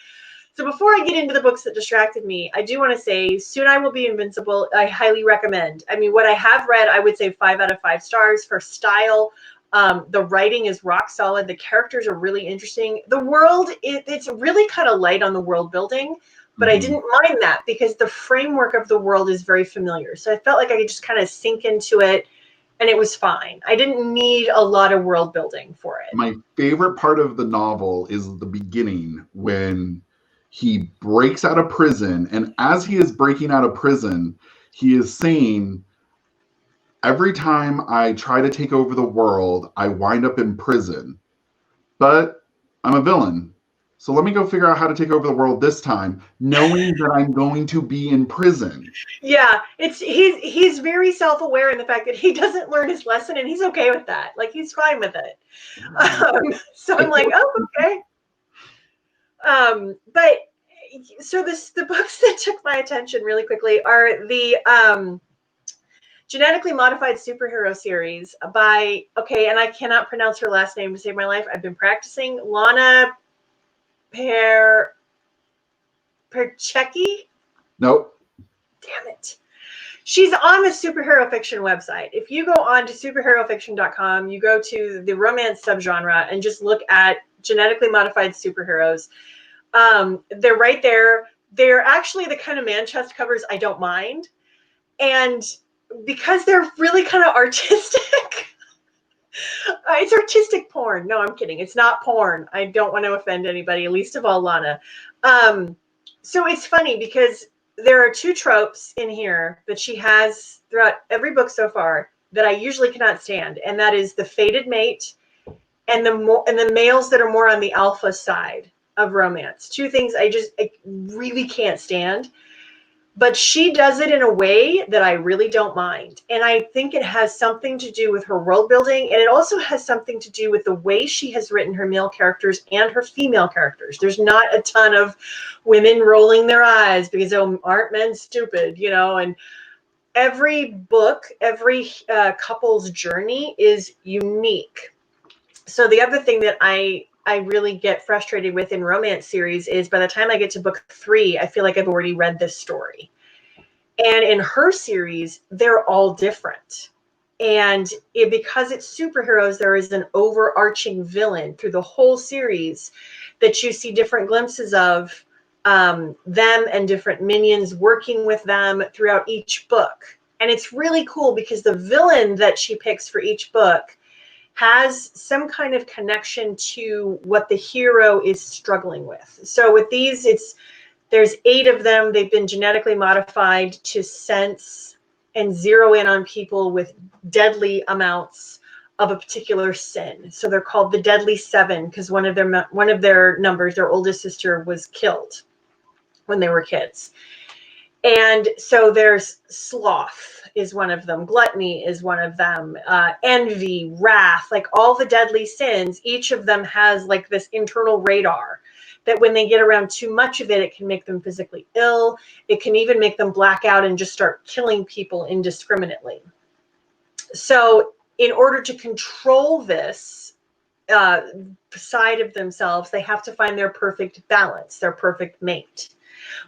So before I get into the books that distracted me, I do want to say Soon I Will Be Invincible. I highly recommend. I mean, what I have read, I would say 5 out of 5 stars for style. The writing is rock solid. The characters are really interesting. The world, it's really kind of light on the world building, but I didn't mind that because the framework of the world is very familiar. So I felt like I could just kind of sink into it and it was fine. I didn't need a lot of world building for it. My favorite part of the novel is the beginning when he breaks out of prison. And as he is breaking out of prison, he is saying, every time I try to take over the world, I wind up in prison. But I'm a villain. So let me go figure out how to take over the world this time, knowing that I'm going to be in prison. Yeah, he's very self-aware in the fact that he doesn't learn his lesson, and he's okay with that. Like, he's fine with it. So I'm like, oh, okay. But so the books that took my attention really quickly are the genetically modified superhero series by, and I cannot pronounce her last name to save my life. I've been practicing. Lana Perchecki? Nope. Damn it. She's on the superhero fiction website. If you go on to superherofiction.com, you go to the romance subgenre and just look at genetically modified superheroes. They're right there. They're actually the kind of man chest covers I don't mind. And because they're really kind of artistic, it's artistic porn. No, I'm kidding. It's not porn. I don't want to offend anybody, least of all Lana. So it's funny because there are 2 tropes in here that she has throughout every book so far that I usually cannot stand, and that is the fated mate and the males that are more on the alpha side of romance. 2 things I really can't stand. But she does it in a way that I really don't mind. And I think it has something to do with her world building. And it also has something to do with the way she has written her male characters and her female characters. There's not a ton of women rolling their eyes because, oh, aren't men stupid, you know? And every book, every couple's journey is unique. So the other thing that I really get frustrated with in romance series is by the time I get to book 3, I feel like I've already read this story. And in her series, they're all different. And because it's superheroes, there is an overarching villain through the whole series that you see different glimpses of them and different minions working with them throughout each book. And it's really cool because the villain that she picks for each book has some kind of connection to what the hero is struggling with. So with these, there's 8 of them. They've been genetically modified to sense and zero in on people with deadly amounts of a particular sin. So they're called the Deadly 7 because one of their numbers, their oldest sister, was killed when they were kids. And so there's sloth is one of them. Gluttony is one of them. Envy, wrath, like all the deadly sins. Each of them has like this internal radar that when they get around too much of it, it can make them physically ill. It can even make them black out and just start killing people indiscriminately. So in order to control this side of themselves, they have to find their perfect balance, their perfect mate.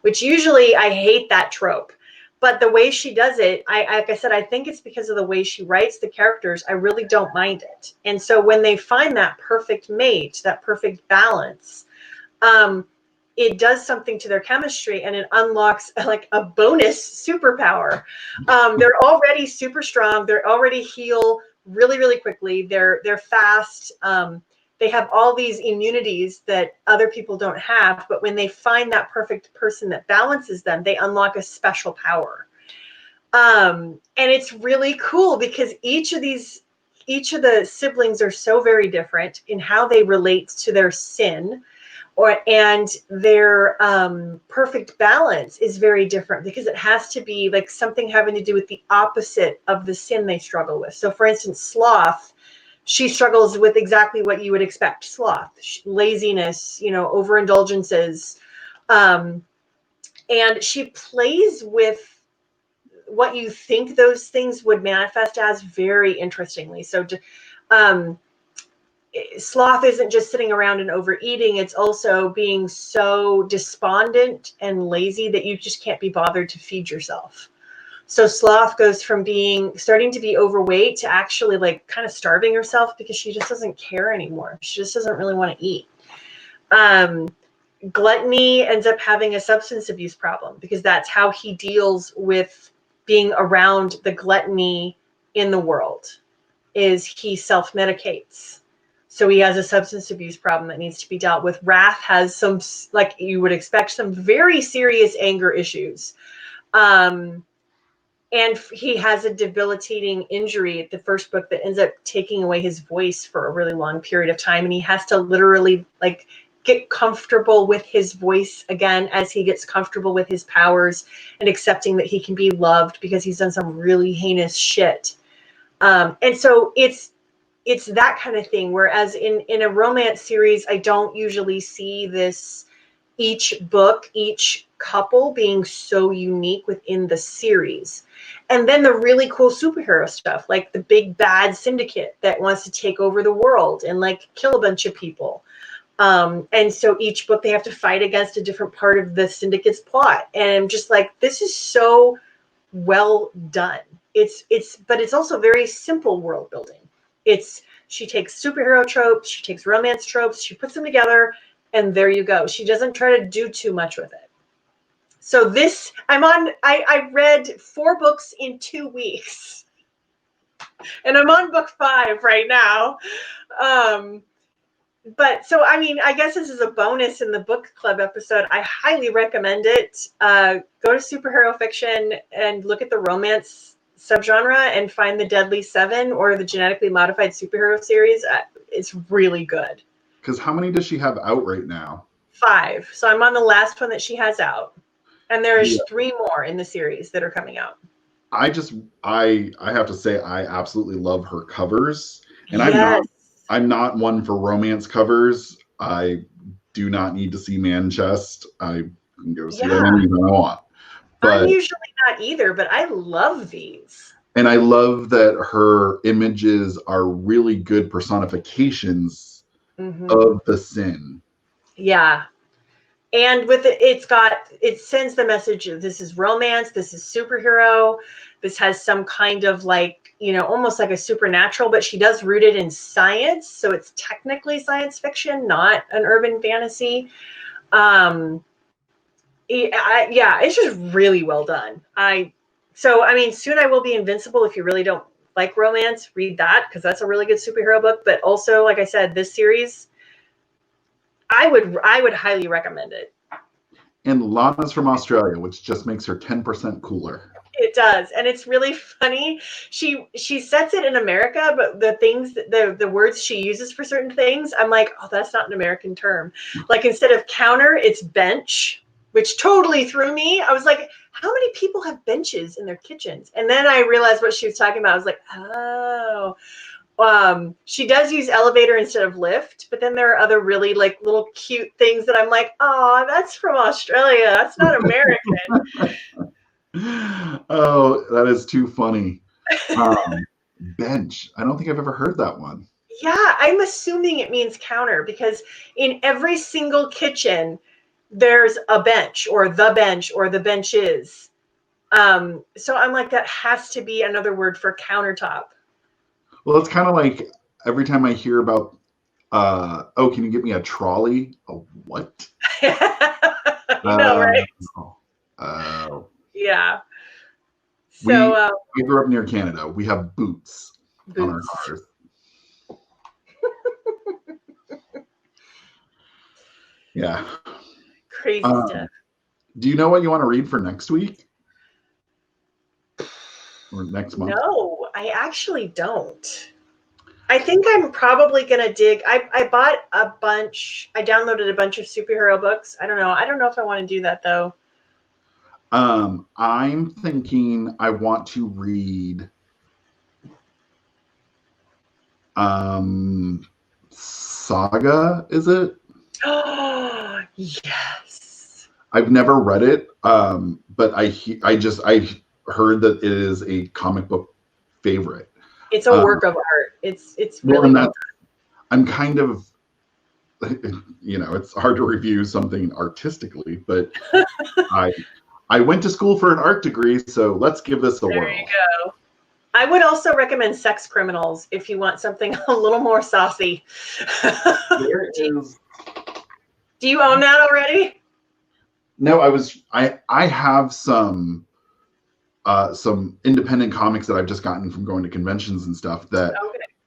Which usually I hate that trope, but the way she does it, like I said, I think it's because of the way she writes the characters. I really don't mind it. And so when they find that perfect mate, that perfect balance, it does something to their chemistry and it unlocks like a bonus superpower. They're already super strong. They're already heal really, really quickly. They're fast. they have all these immunities that other people don't have, but when they find that perfect person that balances them, they unlock a special power. And it's really cool because each of the siblings are so very different in how they relate to their sin, and their perfect balance is very different because it has to be like something having to do with the opposite of the sin they struggle with. So for instance, Sloth, she struggles with exactly what you would expect. Sloth, laziness, overindulgences. And she plays with what you think those things would manifest as very interestingly. So sloth isn't just sitting around and overeating. It's also being so despondent and lazy that you just can't be bothered to feed yourself. So sloth goes from starting to be overweight to actually like kind of starving herself because she just doesn't care anymore. She just doesn't really want to eat. Gluttony ends up having a substance abuse problem because that's how he deals with being around the gluttony in the world, is he self-medicates. So he has a substance abuse problem that needs to be dealt with. Wrath has some, like you would expect, some very serious anger issues. And he has a debilitating injury at the first book that ends up taking away his voice for a really long period of time. And he has to literally like get comfortable with his voice again as he gets comfortable with his powers and accepting that he can be loved because he's done some really heinous shit. And so it's that kind of thing. Whereas in a romance series, I don't usually see this, each book, each couple being so unique within the series. And then the really cool superhero stuff, like the big bad syndicate that wants to take over the world and like kill a bunch of people. And so each book they have to fight against a different part of the syndicate's plot. And I'm just like, this is so well done. But it's also very simple world building. She takes superhero tropes, she takes romance tropes, she puts them together, and there you go. She doesn't try to do too much with it. So I read 4 books in 2 weeks. And I'm on book 5 right now. But so, I mean, I guess this is a bonus in the book club episode. I highly recommend it. Go to superhero fiction and look at the romance subgenre and find the Deadly 7 or the genetically modified superhero series. It's really good. Because how many does she have out right now? 5. So I'm on the last one that she has out. And there's 3 more in the series that are coming out. I have to say, I absolutely love her covers. And yes. I'm not one for romance covers. I do not need to see man chest. I can go see that anytime I want. But I'm usually not either, but I love these. And I love that her images are really good personifications of the sin. Yeah. And with it sends the message of this is romance, this is superhero, this has some kind of like, almost like a supernatural, but she does root it in science. So it's technically science fiction, not an urban fantasy. It's just really well done. Soon I will be Invincible. If you really don't like romance, read that because that's a really good superhero book. But also, like I said, this series, I would highly recommend it. And Lana's from Australia, which just makes her 10% cooler. It does, and it's really funny. She sets it in America, but the words she uses for certain things, I'm like, oh, that's not an American term. Like instead of counter, it's bench, which totally threw me. I was like, how many people have benches in their kitchens? And then I realized what she was talking about. I was like, oh. She does use elevator instead of lift, but then there are other really like little cute things that I'm like, oh, that's from Australia. That's not American. Oh, that is too funny. Bench. I don't think I've ever heard that one. Yeah, I'm assuming it means counter because in every single kitchen, there's a bench or the benches. So I'm like, that has to be another word for countertop. Well, it's kind of like every time I hear about, can you get me a trolley? Oh, what? Right? Yeah. So I grew up near Canada. We have boots. On our cars. Yeah. Crazy stuff. Do you know what you want to read for next week? Or next month? No, I actually don't. I think I'm probably going to dig. I bought a bunch. I downloaded a bunch of superhero books. I don't know. I don't know if I want to do that, though. I'm thinking I want to read Saga, is it? Oh, yes. I've never read it, but I heard that it is a comic book favorite. It's a work of art. It's really well done. I'm kind of, it's hard to review something artistically, but I went to school for an art degree, so let's give this a whirl. There you go. I would also recommend Sex Criminals if you want something a little more saucy. Do you own that already? No, I have some independent comics that I've just gotten from going to conventions and stuff that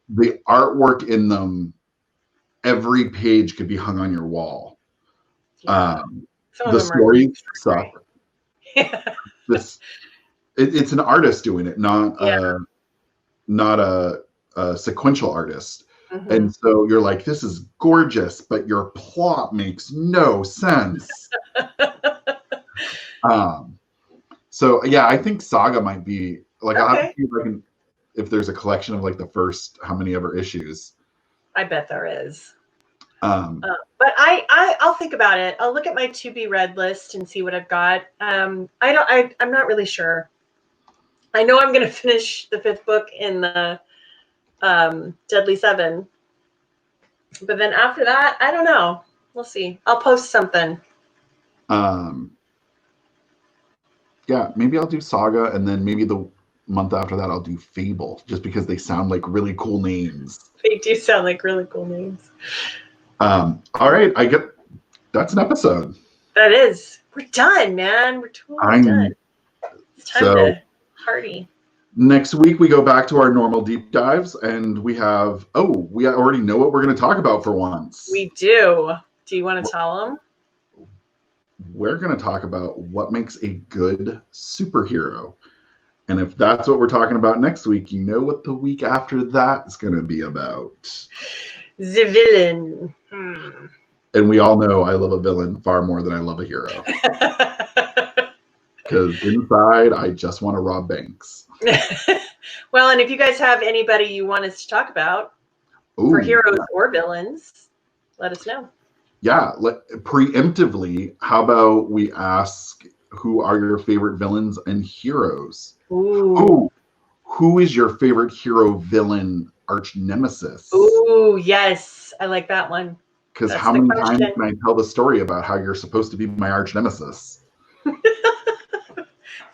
the artwork in them, every page could be hung on your wall. Yeah. The story stuff. It's an artist doing it, not a sequential artist. Mm-hmm. And so you're like, this is gorgeous, but your plot makes no sense. So yeah, I think Saga might be like, I'll have to see if there's a collection of like the first how many ever issues. I bet there is. But I'll think about it. I'll look at my to be read list and see what I've got. I'm not really sure. I know I'm going to finish the 5th book in the Deadly 7, but then after that, I don't know. We'll see. I'll post something. Yeah, maybe I'll do Saga, and then maybe the month after that I'll do Fable, just because they sound like really cool names. They do sound like really cool names. All right, that's an episode. That is. We're done, man. We're totally done. It's time to party. Next week we go back to our normal deep dives, and we already know what we're going to talk about for once. We do. Do you want to tell them? We're going to talk about what makes a good superhero. And if that's what we're talking about next week, you know what the week after that is going to be about. The villain. And we all know I love a villain far more than I love a hero. Because inside, I just want to rob banks. Well, and if you guys have anybody you want us to talk about for heroes or villains, let us know. Yeah, preemptively, how about we ask who are your favorite villains and heroes? Ooh. Who is your favorite hero, villain, arch nemesis? Ooh, yes. I like that one. Because how many times can I tell the story about how you're supposed to be my arch nemesis?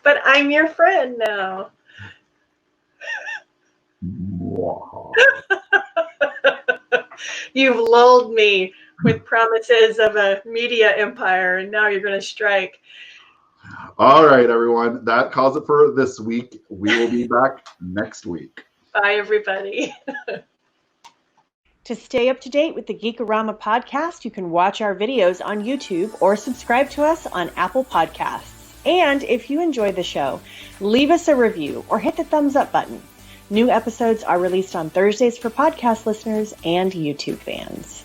But I'm your friend now. You've lulled me with promises of a media empire, and now you're going to strike. All right, everyone. That calls it for this week. We will be back next week. Bye, everybody. To stay up to date with the Geekorama podcast, you can watch our videos on YouTube or subscribe to us on Apple Podcasts. And if you enjoy the show, leave us a review or hit the thumbs up button. New episodes are released on Thursdays for podcast listeners and YouTube fans.